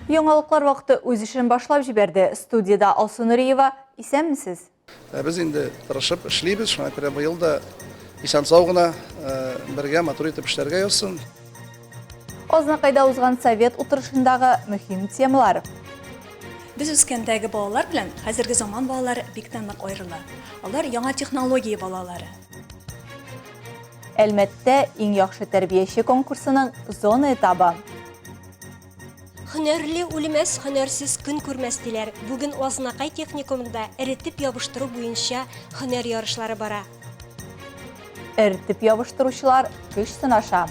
Яңалыклар вакыты үз эшен башлап җибәрде. Студияда Алсу Нуриева, исәнмесез? Без инде тырышып эшлибез, шуңа күрә быел да исән сау гына бергә матур итеп эшләргә язсын. Азнакайда узган совет утырышындагы мөһим темалар. Біз үскәндәге балалар белән хәзерге заман балалары бик нык аерыла. Алар яңа технология балалары. Әлмәттә иң яхшы тәрбияче конкурсының зона этабы. Һөнәрле үлмәс, һөнәрсез көн күрмәс диләр. Бүген Азнакай техникумында эретеп ябыштыру буенча һөнәр ярышлары бара. Эретеп ябыштыручылар көч сынаша.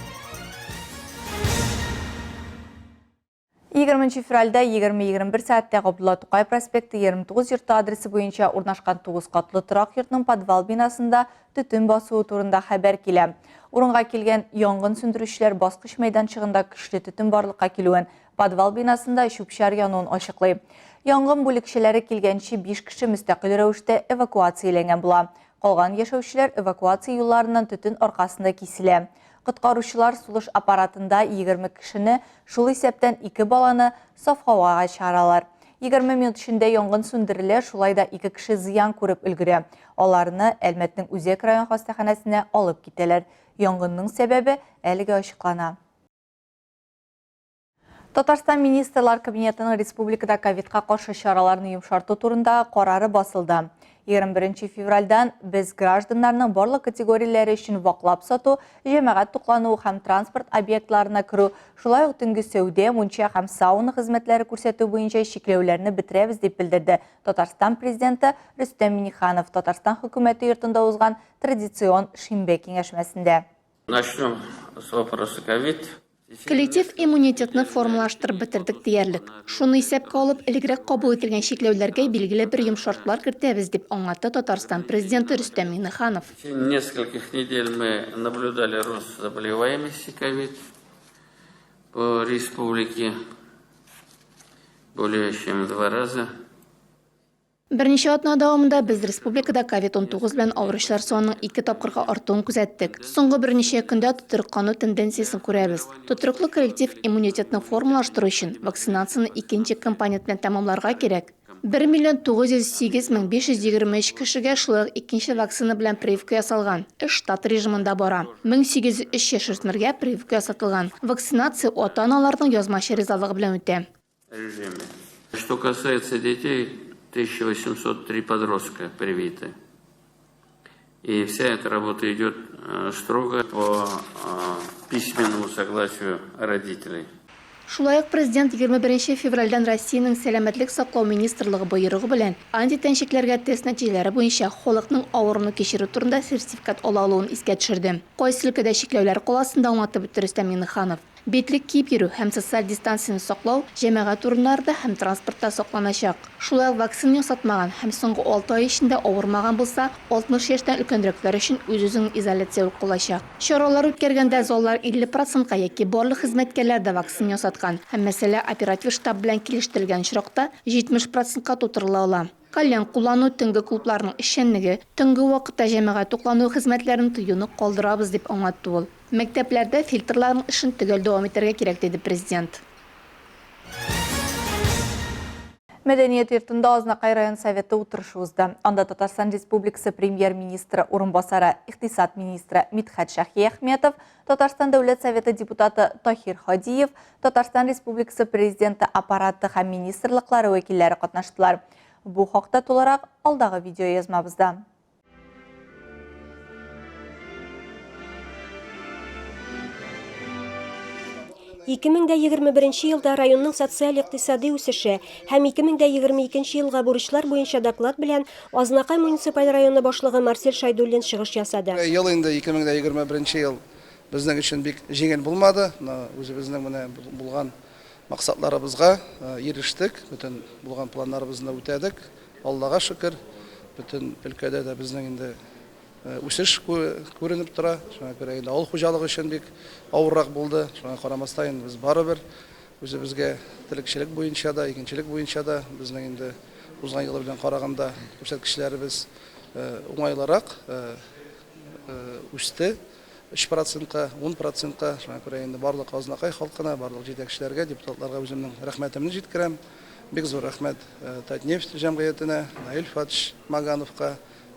20 февральда 20-21 сәттә Габдулла Тукай проспекты 29 йорты адресы буенча урнашкан 9 катлы торак йортның подвал бинасында төтен басуы турында хәбәр килә. Урынга килгән янгын сөндерүчеләр баскыч мәйданчыгында көчле төтен барлыкка килүен, подвал бинасында шүпшәр януын ачыклый. Янгын бүлекчеләре килгәнче 5 кеше мөстәкыйль рәвештә эвакуацияләнгән була. Калган яшәүчеләр эвакуация юлларыннан төтен аркасында киселә. Коткаручылар сулыш аппаратында 20 кешене, шул исәптән 2 баланы саф һавага чыгаралар. 20 минут эчендә янгын сүндерелә, шулай да 2 кеше зыян күреп өлгерә. Аларны Әлмәтнең Үзәк район хастаханәсенә алып китәләр. Янгынның сәбәбе әлегә ачыклана. Татарстан министрлар кабинетының республикада ковидка каршы чараларны йомшарту турында карары басылды. 21 февральдан без гражданнарның барлык категорияләре өчен ваклап сату, җәмәгать туклануы һәм транспорт объектларына керү, шулай ук төнге сәүдә, мунча һәм сауна хезмәтләре күрсәтү буенча чикләүләрне бетерәбез дип белдерде Татарстан президенты Рөстәм Миңнеханов Татарстан хөкүмәте йортында узган традицион шимбә киңәшмәсендә. Начнем с вопроса ковид. Коллектив иммунитетны формалаштырып бетердек диярлек. Шуны исәпкә алып, элегрәк кабул ителгән чикләүләргә билгеле бер йомшартлар кертәбез дип аңлатты Татарстан президенты Рөстәм Миңнеханов. В течение нескольких недель мы наблюдали рост заболеваемости ковид по республике более чем в 2 раза. Берничә атна дәвамында без республикада COVID-19 белән авыручылар санының 2 тапкырга артуын күзәттек. Соңгы берничә көндә тотрыккану тенденциясын күрәбез. Тотрыклы коллектив иммунитетны формалаштыру өчен вакцинацияны икенче компонент белән тәмамларга кирәк. 1 908 523 кешегә шулай икенче вакцина белән прививка ясалган. Штат режимында бара. 1803 яшүсмергә прививка ясатылган. Вакцинация ата-аналарның язмача ризалыгы белән үтә. Что касается детей, 1803 подростка привиты. И вся эта работа идет строго по письменному согласию родителей. Шулай ук президент 21 февральдан Россиянең сәламәтлек саклау министрлыгы боерыгы белән антитәнчекләргә тест нәтиҗәләре буенча халыкның авыруны кичерү турында сертификат ала алуын искә төшерде. Кайсы өлкәдә чикләүләр каласында аңлатып үтте Рөстәм Миңнеханов. Битлек киеп йөрү һәм социаль дистанцияны саклау җәмәгать урыннарында һәм транспортта сакланачак. Шулай ук вакцина ясатмаган һәм соңгы 6 ай эчендә авырмаган булса, 60 яшьтән өлкәнрәкләр өчен үз-үзен изоляция кылачак. Чаралар үткәргәндә заллар 50% яки барлык хезмәткәрләр дә вакцина ясаткан һәм мәсьәлә оператив штаб белән килештерелгән чиракта 70%-ка тутырыла ала. Кальян куллану, төнге клубларның эшчәнлеге, төнге вакытта җәмәгать туклану хезмәтләрен тыюны калдырабыз дип аңлатты ул. Мәктәпләрдә фильтрларның эшен төгәл дәвам итәргә кирәк диде президент. Мәдәният йортында Азнакай район советы утырышы узды. Анда Татарстан Республикасы премьер-министры урынбасары, икътисад министры Мидхәт Шәйхметов, Татарстан Дәүләт Советы депутаты Тахир Хадиев, Татарстан Республикасы президенты аппараты һәм министрлыклары вәкилләре катнаштылар. Бу хакта тулырак алдагы видео язмабызда. Ике 2021 елда районның социаль-икътисади үсеше һәм 2022 елга бурычлар буенча доклад белән Азнакай муниципаль районы башлыгы Марсель Шайдуллин чыгыш ясады. Ел инде 2021 ел безнең өчен бик җиңел булмады. Үзебезнең менә булган максатларыбызга ирештек, бүтән булган планнарыбызны үтәдек. Аллага шөкер, бүтән өлкәдә дә безнең инде үсеш күренеп тора. Шуңа күрә инде авыл хуҗалыгы өчен бик авыррак булды. Шуңа карамастан без барыбер үзебезгә телекчелек буенча да, икенчелек буенча да безнең инде узган ел белән караганда күрсәткечләребез уңайлырак үсте. 3%-ка, 10%-ка, шуңа күрә инде барлык Азнакай халкына, барлык җитәкчеләргә, депутатларга үземнең рәхмәтемне җиткерәм. Бик зур рәхмәт Татнефть җәмгыятенә, Наил Фатиш Магановка,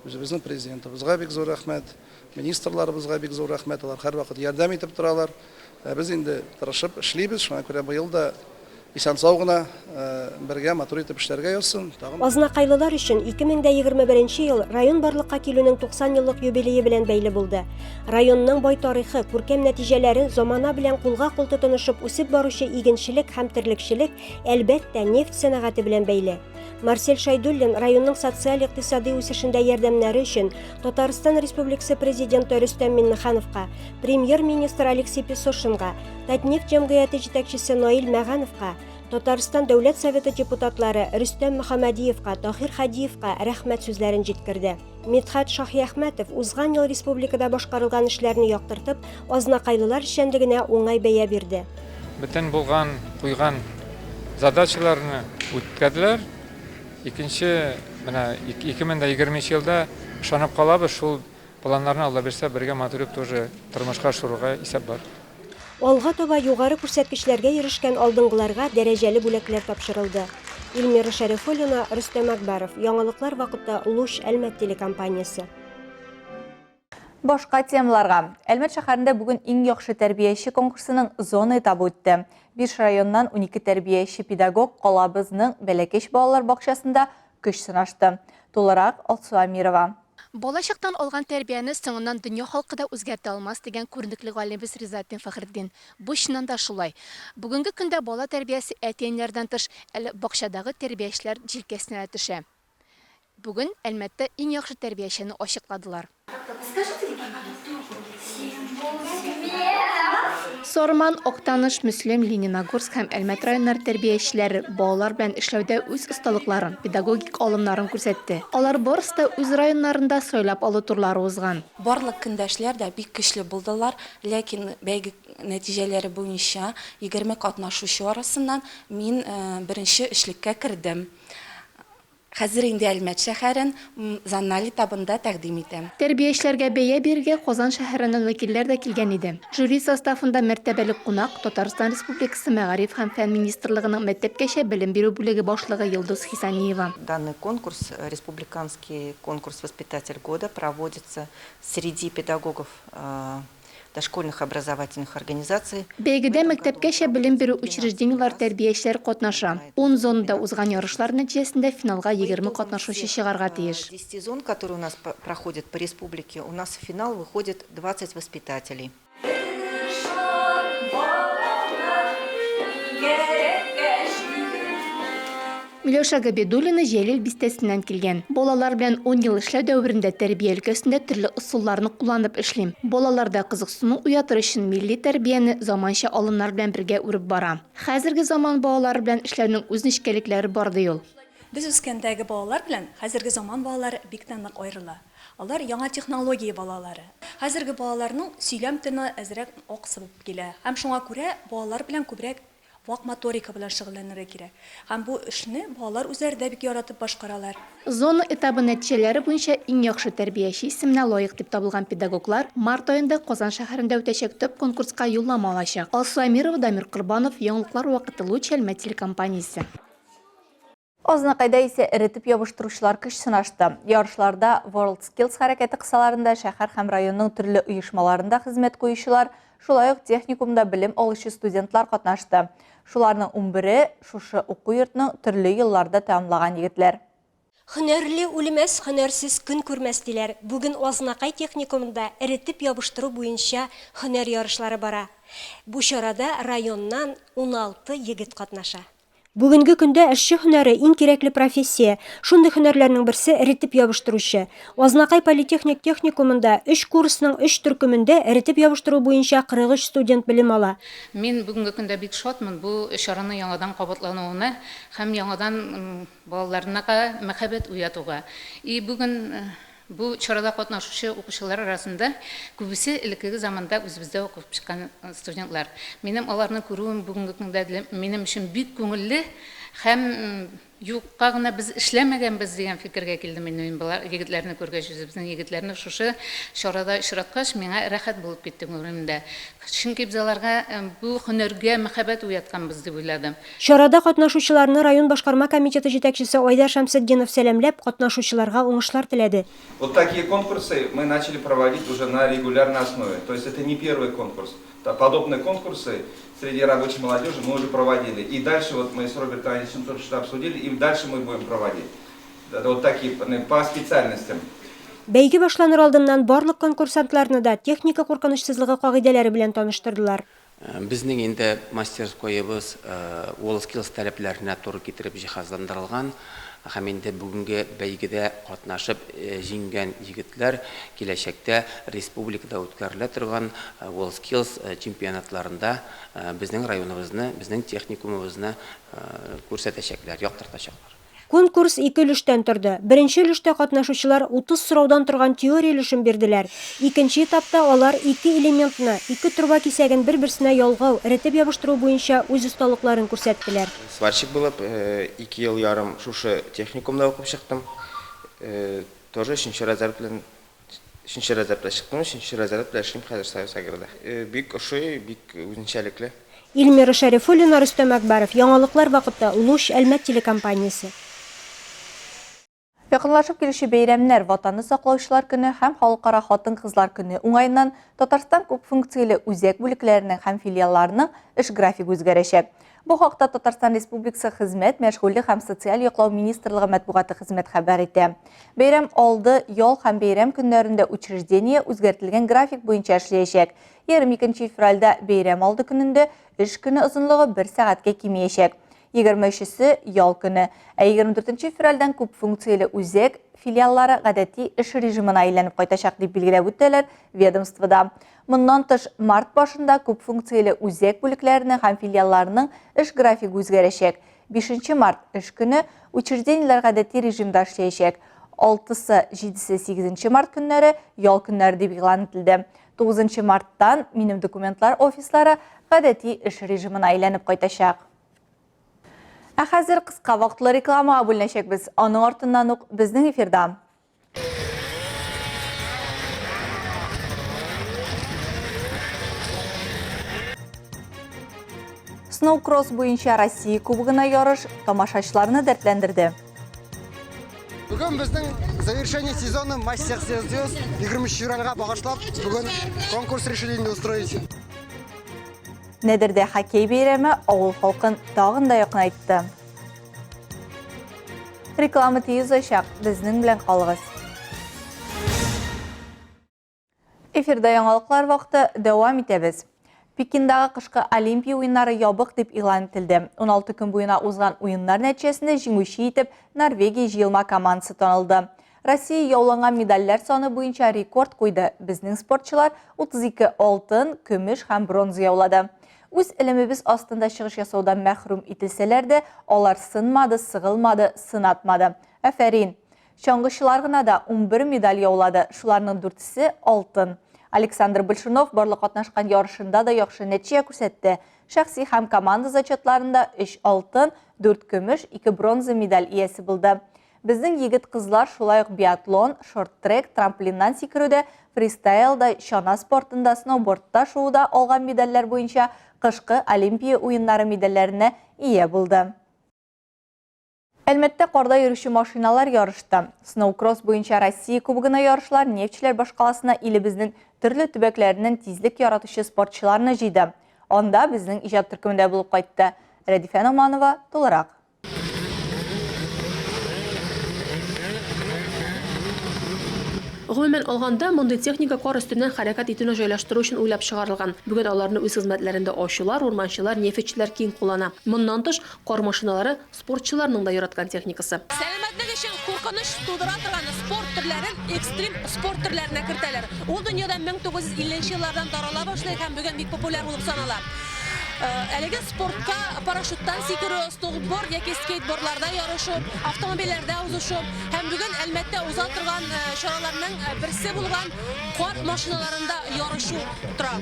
үзебезнең президентыбызга бик зур рәхмәт, министрларыбызга бик зур рәхмәт, алар һәрвакыт ярдәм итеп торалар. Без инде тырышып эшлибез, шуңа күрә быел да исән-сау гына бергә матур итеп эшләргә язсын. Азнакайлылар өчен 2021 ел район барлыкка килүнең 90 еллык юбилее белән бәйле булды. Районның бай тарихы, күркәм нәтиҗәләре замана белән кулга-кул тотынышып үсеп баручы игенчелек һәм терлекчелек әлбәттә нефть сәнәгате белән бәйле. Марсель Шайдуллин районның социаль-икътисади үсешендә ярдәмнәре өчен Татарстан Республикасы президенты Рөстәм Миңнехановка, премьер-министр Алексей Песошинга, Татнефть җәмгыяте җитәкчесе Наил Мәгановка, Татарстан Дәүләт Советы депутатлары Рөстәм Мөхәммәдиевка, Таһир Хадиевка рәхмәт сүзләрен җиткерде. Мидхәт Шаһиәхмәтов узган ел республикада башкарылган эшләрне яктыртып, азнакайлылар эшчәнлегенә уңай бәя бирде. Бөтен булган куйган задачаларны үткәрделәр. Икенче, менә 2020 елда ышанып калабыз, шул планнарны Алла берсә бергә матур итеп тоже тормышка ашыруга исәп бар. Алга таба югары күрсәткечләргә ирешкән алдынгыларга дәрәҗәле бүләкләр тапшырылды. Илмира Шәрифуллина, Рөстәм Әкбәров, Яңалыклар вакыты Луш Әлмәт телекомпаниясе. Башка темаларга. Әлмәт шәһәрендә бүген иң яхшы тәрбияче конкурсының зона этабы үтте. Биш районнан 12 тәрбияче педагог калабызның Бәләкәч балалар бакчасында көч сынашты. Тулырак Алсу Амирова. Балачактан алган тәрбияне соңыннан дөнья халкы да үзгәртә алмас дигән күренекле галимбез Ризаттин Фәхретдин. Бу чыннан да шулай. Бүгенге көндә бала тәрбиясе әтиәннәрдән тыш, әле бакчадагы тәрбиячеләр җилкәсенә төшә. Бүген Әлмәттә иң яхшы тәрбиячене ачыкладылар. Сорман, Октаныш, Мөслим, Лениногорск һәм Әлмәт районнары тәрбиячеләре балалар белән эшләүдә үз осталыкларын, педагогик алымнарын күрсәтте. Алар барысы да үз районнарында сайлап алу турлары узган. Барлык көндәшләр дә бик көчле булдылар, ләкин бәйге нәтиҗәләре буенча 20 катнашучы арасыннан мин беренче эшлеккә кердем. Хәзер инде Әлмәт шәһәрен зонналь этабында тәкъдим итәм. Тәрбиячеләргә бәя бирергә Казан шәһәреннән вәкилләр дә килгән иде. Жюри составында мәртәбәле кунак Татарстан Республикасы Мәгариф һәм фән министрлыгының мәктәпкәчә белем бирү бүлеге башлыгы Йылдыз Хисаниева. Данный конкурс, республиканский конкурс «Воспитатель года», проводится среди педагогов дошкольных образовательных организаций. Бәйгедә мәктәпкәчә белем бирү учреждениелар тәрбиячеләр катнаша. 10 зонада узган ярышлар нәтиҗәсендә финалга 20 катнашучы чыгарга тиеш. 10 зон, которые у нас проходят по республике, у нас в финал выходит 20 воспитателей. Миләүшә Габидуллина Җәлил бистәсеннән килгән. Балалар белән 10 ел эшләү дәверендә тәрбия өлкәсендә төрле ысулларны кулланып эшлим. Балаларда кызыксыну уятыр өчен милли тәрбияне заманча алымнар белән бергә үреп бара. Хәзерге заман балалары белән эшләүнең үз нечкәлекләре бар ди ул. Без үскәндәге балалар белән хәзерге заман балалары бик тә нык аерыла. Алар яңа технология балалары. Хәзерге балаларның сөйләм төне әзрәк аксып килә. Һәм шуңа күрә балалар белән күбрәк вак моторика белән шөгыльләнергә кирәк. Һәм бу эшне балалар үзләре дә бик яратып башкаралар. Зона этабы нәтиҗәләре буенча иң яхшы тәрбияче исеменә лаек дип табылган педагоглар март аенда Казан шәһәрендә үтәчәк төп конкурска юллама алачак. Алсу Амирова, Дамир Кырбанов, Яңалыклар вакыты Луч Әлмәт телекомпаниясе. Азнакайда исә эретеп ябыштыручылар көч сынашты. Ярышларда World Skills хәрәкәте кысаларында шәһәр һәм районның төрле оешмаларында хезмәт куючылар, шулай ук техникумда белем алучы студентлар катнашты. Шуларның 11-е шушы уку йортның төрле елларда тәмамлаган егетләр. Һөнәрле үлмәс, һөнәрсез көн күрмәс диләр. Бүген Азнакай техникумында эретеп ябыштыру буенча һөнәр ярышлары бара. Бу чарада районнан 16 егет катнаша. Бүгенге көндә эшче һөнәре иң кирәкле профессия. Шундый һөнәрләрнең берсе эретеп ябыштыручы. Азнакай политехник техникумында 3 курсның 3 төркемендә эретеп ябыштыру буенча 43 студент белем ала. Мин бүгенге көндә бик шатмын бу чараны яңадан кабатлануына һәм яңадан балаларына мәхәббәт уятуга. Бүген бу чарада катнашучы укучылар арасында күбесе элекке заманда үзебездә укып чыккан студентлар. Минем аларны күрүем бүгенге көндә минем өчен бик күңелле һәм юкка гына без эшләмәгәнбез дигән фикергә килдем мин булар егетләрне күргәч, безнең егетләрне шушы чарада очраткач, миңа рәхәт булып китте күңелемдә. Чөнки без аларга бу һөнәргә мәхәббәт уятканбыз дип уйладым. Чарада катнашучыларны район башкарма комитеты җитәкчесе Айдар Шәмсетдинов сәламләп, катнашучыларга уңышлар теләде. Вот такие конкурсы мы начали проводить уже на регулярной основе. То есть это не первый конкурс. Подобные конкурсы среди рабочей молодежи мы уже проводили. И дальше вот мы с Робертом Анисовичем только что обсудили, и дальше мы будем проводить. Вот такие по специальностям. Бәйге башланыр алдыннан барлык конкурсантларны да техника куркынычсызлыгы кагыйдәләре белән таныштырдылар. Безнең инде мастерскойыбыз WorldSkills таләпләренә туры китереп җиһазландырылган. Һәм инде бүгенге бәйгедә катнашып җиңгән егетләр киләчәктә республикада үткәрелә торган WorldSkills чемпионатларында безнең районыбызны, безнең техникумыбызны күрсәтәчәкләр, яктыртачаклар. Конкурс 2 өлештән торды. Беренче өлештә катнашучылар 30 сораудан торган теория өлешен бирделәр. Икенче этапта алар 2 элементны, 2 турба кисәген бер-берсенә ялгау, рәтеп ябыштыру буенча үз осталыкларын күрсәттеләр. Сварщик булып, 2 ел ярым шушы техникумда укып чыктым. Тоже 3нче разряд белән чыктым, 3нче разряд белән эшлим хәзер Союз аграрда. Бик ошый, бик үзенчәлекле. Илмира Шәрифуллина, Рөстәм Әкбәров, Яңалыклар вакытта Улуш Әлмәт телекомпаниясе. Якынлашып килүче бәйрәмнәр, ватанны саклаучылар көне һәм халыкара хатын-кызлар көне уңайыннан Татарстан күп функцияле үзәк бүлекләренең һәм филиалларының эш графигы үзгәрәчәк. Бу хакта Татарстан Республикасы Хезмәт, мәшгульлек һәм социаль яклау министрлыгы матбугаты хезмәт хәбәр итә. Бәйрәм алды, ял һәм бәйрәм көннәрендә учреждение үзгәртелгән график буенча эшләячәк. 22 февральдә бәйрәм алды көнендә эш көне озынлыгы 1 сәгатькә кимәячәк. 23-се ял көне, 24 февральдән күп функцияле үзәк филиаллары гадәти эш режимына әйләнеп кайтачак дип билгеләп үттеләр ведомствода. Моннан тыш март башында күп функцияле үзәк бүлекләренең һәм филиалларының эш графигы үзгәрәчәк. 5 март эш көне учреждениеләр гадәти режимда эшләячәк. 6-сы, 7-се, 8 март көннәре ял көннәре дип игълан ителде. 9 марттан минем документлар офислары гадәти эш режимына әйләнеп кайтачак. Ә хәзер кыска вакытлы рекламага бүленәчәкбез. Аның артыннан ук безнең эфирда. Сноукросс буенча Россия кубогына ярыш тамашачыларны дәртләндерде. Бүген безнең завершение сезона матч всех звезд 23 февральгә багышлап, бүген конкурс решили устроить. Нәдердә хоккей бәйрәме авыл халкын тагын да якынайтты. Реклама тиз ачак, безнең белән калыгыз. Эфирда яңалыклар вакыты дәвам итәбез. Пекиндагы кышкы Олимпия уеннары ябык дип игълан ителде. 16 көн буена узган уеннар нәтиҗәсендә җиңүче итеп Норвегия җыелма командасы танылды. Россия яуланган медальләр саны буенча рекорд куйды. Безнең спортчылар 32 алтын, көмеш һәм бронза яулады. Үз элемебез астында чыгыш ясаудан мәхрүм ителсәләр дә, алар сынмады, сыгылмады, сынатмады. Афәрин. Чаңгычылар гына да 11 медаль яулады. Шуларның 4-се алтын. Александр Большунов барлык катнашкан ярышында да яхшы нәтиҗә күрсәтте. Шәхси һәм команда зачетларында 3 алтын, 4 көмеш, 2 бронза медаль иясе булды. Безнең егет кызлар шулай ук биатлон, шорт-трек, трамплиннан сикерүдә, фристайлда, чана спортында, сноубордта шууда алган медальләр буенча кышкы Олимпия уеннары медальләренә ия булды. Әлмәттә карда йөрүче машиналар ярышты. Сноукросс буенча Россия кубогына ярышлар Нефтьчеләр башкаласына илебезнең төрле төбәкләреннән тизлек яратучы спортчыларны җыйды. Анда безнең иҗат төркемендә булып кайтты. Рәдифә Номанова тулырак. Гомумән алганда, мондый техника кар өстеннән хәрәкәт итүне җайлаштыру өчен уйлап чыгарылган. Бүген аларны үз хезмәтләрендә аучылар, урманчылар, нефтьчеләр киң куллана. Моннан тыш, кар машиналары спортчыларның да яраткан техникасы. Сәламәтлек өчен куркыныч тудыра торган спорт төрләрен экстрим спорт төрләренә кертәләр. Ул дөньяда 1950 еллардан тарала башлый һәм бүген бик популяр булып санала. әлеге спортка парашюттан сикерү, сноуборд яки скейтбордларда ярышу, автомобильләрдә узышу һәм бүген Әлмәттә уза торган чараларның берсе булган кар машиналарында ярышу тора.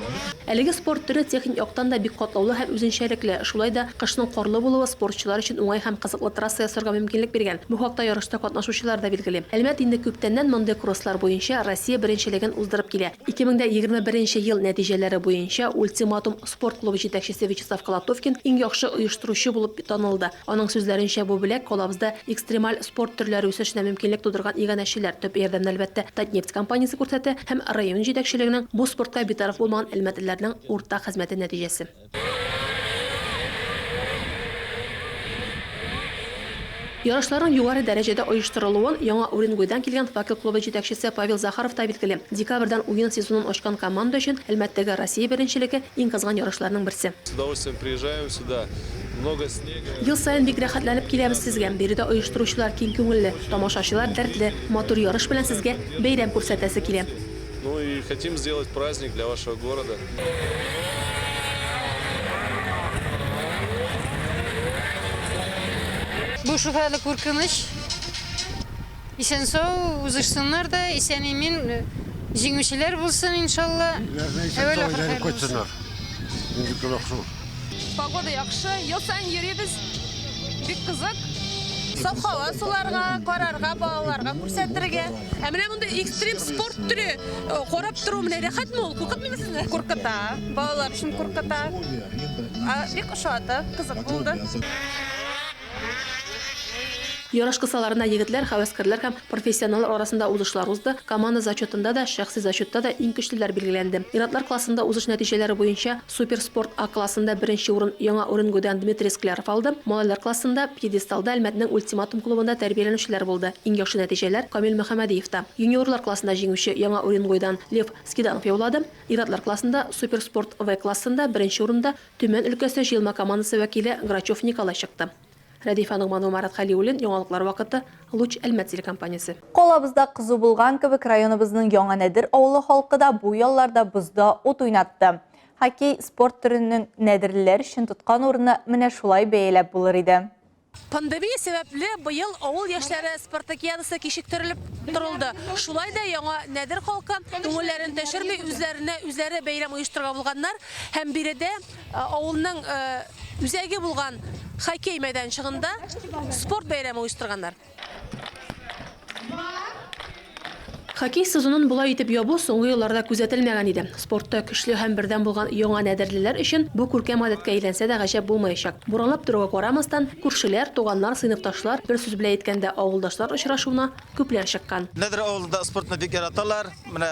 Әлеге спорт түрі техник яктан да бик катлаулы һәм үзенчәлекле. Шулай да кышның карлы булуы спортчылар өчен уңай һәм кызыклы трасса ясарга мөмкинлек биргән. Бу хакта ярышта катнашучылар да билгеле. Әлмәт инде күптәннән мондый кросслар буенча Россия беренчелеген уздырып килә. 2021 ел нәтиҗәләре буенча Ультиматум спорт клубы җитәкчесе Вячеслав Колотовкин иң яхшы оештыручы булып танылды. Аның сүзләренчә, бу бүләк калабызда экстремаль спорт төрләре үсешенә мөмкинлек тудырган иганәчеләр төп ярдәмне әлбәттә Татнефть компаниясе күрсәтә һәм район җитәкчелегенең бу спортка битараф булмаган әлмәтләрнең уртак хезмәте нәтиҗәсе. Ярышларның югары дәрәҗәдә оештырылуын яңа Уренгойдан килгән факел клубы җитәкчесе Павел Захаров та билгеле. Декабрьдән уен сезонын ачкан команда өчен Әлмәттәге Россия беренчелеге иң кызган ярышларның берсе. С удовольствием приезжаем сюда. Много снега. Ел сайын бик рәхәтләнеп киләбез сезгә. Биредә оештыручылар киң күңелле, тамашачылар дәртле, матур ярыш белән сезгә бәйрәм күрсәтәсе килә. Ну и хотим сделать праздник для вашего города. Бу шөһрәтле күркенеш. Исән-сау узышсыннар да, исән-имин җиңүчеләр булсын иншалла. Погода яхшы, ел сайын йөрибез. Бик кызык. Саф һава суларга, карарга, балаларга күрсәтергә. Ә менә мондай экстрим спорт түре карап тору менә рәхәтме ул? Куркытмыймы сезне? Куркыта. Балалар өчен куркыта. Бик ошады, кызык булды. Ярыш кысаларына егетләр, хәвәскәрләр һәм профессионаллар арасында узышлар узды. Команда зачетында да, шәхси зачетта да иң көчлеләр билгеләнде. Иратлар классында узыш нәтиҗәләре буенча суперспорт А классында беренче урын яңа Уренгойдан Дмитрий Скляров алды. Малайлар классында пьедесталда Әлмәтнең Ультиматум клубында тәрбияләнүчеләр булды. Иң яхшы нәтиҗәләр Камил Мөхәммәдиевта. Юниорлар классында җиңүче яңа Уренгойдан Лев Скиданов яулады. Иратлар классында суперспорт В классында беренче урында Төмән өлкәсе җыелма командасы вәкиле Грачев Николай чыкты. Радифа Нугманова, Марат Халиуллин, яңалыклар вакыты, Луч Әлмәт телекомпаниясе. Колабызда кызу булган кебек районыбызның Яңа Нәдер авылы халкы да бу ялларда бузда ут уйнатты. Хоккей спорт түренең нәдерләр өчен тоткан урыны менә шулай бәяләп булыр иде. Пандемия сәбәпле быел авыл яшьләре спартакиадасы кичектерелеп торылды. Шулай да Яңа Нәдер халкы күңелләрен төшерми үзләре бәйрәм оештырырга булганнар һәм биредә авылның үзәге булган хоккей мәйданчыгында спорт бәйрәме оештырганнар. Хоккей сезонын булай итеп ябу соңгы елларда күзәтелмәгән иде. Спортта көчле һәм бердәм булган яңа нәдерлеләр өчен бу күркәм гадәткә әйләнсә дә гаҗәп булмаячак. Буранлап торуга карамастан, күршеләр, туганнар, сыйныфташлар, бер сүз белән әйткәндә авылдашлар очрашуына күпләр чыккан. Нәдер авылында спортны бик яраталар. Менә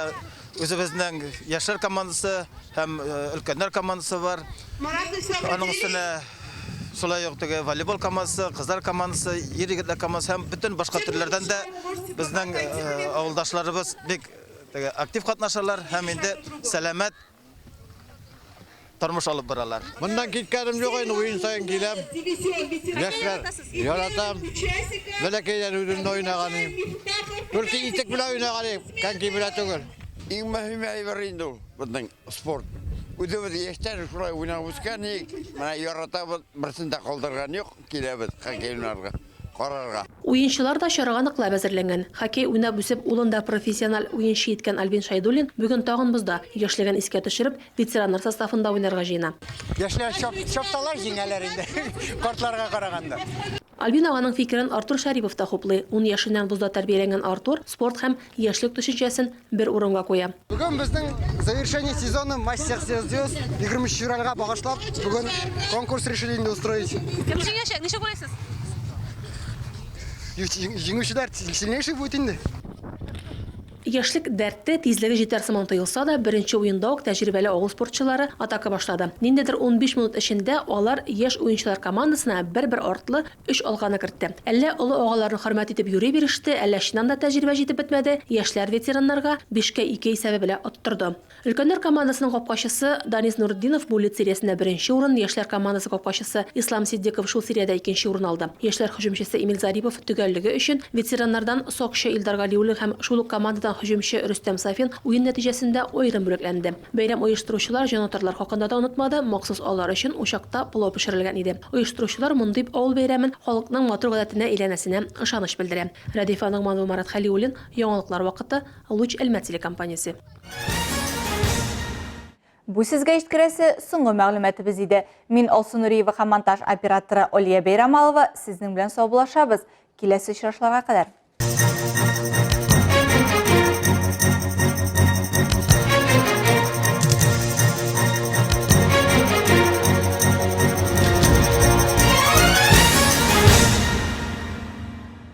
үзебезнең яшьләр командасы һәм өлкәннәр командасы бар. Аның өстенә Шулай ук волейбол командасы, кызлар командасы, егетләр командасы һәм бөтен башка төрләрдән дә безнең авылдашларыбыз бик актив катнашалар һәм инде сәламәт тормыш алып баралар. Моннан киткәнем юк инде, уен сайын киләм. Яшьләр яратам. Бәләкәйләр үземне уйнаганым. Только итек белән уйнаганым, коньки белән түгел. Иң мөһиме әйбер инде ул безнең спорт. Үзебез яшьтән шулай уйнап үскән, менә яратабыз, берсен дә калдырган юк, киләбез хоккей уйнарга, карарга. Уенчылар да чарага ныклап әзерләнгән. Хоккей уйнап үсеп, улында профессиональ уенчы иткән Альбин Шайдуллин бүген тагын бузда, яшьлеген искә төшереп, ветераннар составында уйнарга җыена. Яшьләр чапталар җиңәләр инде, картларга караганда. Альбин аганың фикерен Артур Шарипов та хуплый. 10 яшеннән бузда тәрбияләнгән Артур спорт һәм яшьлек төшенчәсен бер урынга куя. Бүген безнең завершение сезона мастер звезд 20 февральгә багышлап, бүген конкурс решили устроить. Кем җиңәчәк? Ничек уйлыйсыз? Җиңүчеләр сильнейший будет инде. Яшьлек дәртте тизлеге җитәр сыман тоелса да, беренче уенда ук тәҗрибәле авыл спортчылары атака башлады. Ниндидер 15 минут эчендә алар яшь уенчылар командасына бер-бер артлы 3 алганы кертте. Әллә олы агаларны хөрмәт итеп йөри биреште, әллә чыннан да тәҗрибә җитеп бетмәде. Яшьләр ветераннарга 5-2 исәбе белән оттырды. Өлкәннәр командасының капкачысы Данис Нурдинов бу лицериясендә беренче урын, яшьләр командасы капкачысы Ислам Сиддиков шул сериядә икенче урын алды. Яшьләр һөҗүмчесе Эмил Зарипов төгәллеге өчен ветераннардан Сокчы Илдар Галиуллин һәм шул командадан hücumchi Rüstem Safin o'yin natijasida ayrim bo'laklandi. Bayram uyushtiruvchilar janotarlar haqida da unutmadi, maxsus onlar uchun o'shaqda plov pishirilgan edi. Uyushtiruvchilar mundib avul bayramin xalqning motor odatine aylanasine ishonish bildirdi. Radifaning Manzur Marat Xaliulin, yangiliklar vaqti, Luch Elmatili kompaniyasi. Bu sizga iştkiresi so'nggi ma'lumotimiz edi. Men Olsun Nuriyeva va montaj operatori Oliya Beyramalova sizning bilan sog'lashamiz. Kelasi uchrashuvlarga qadar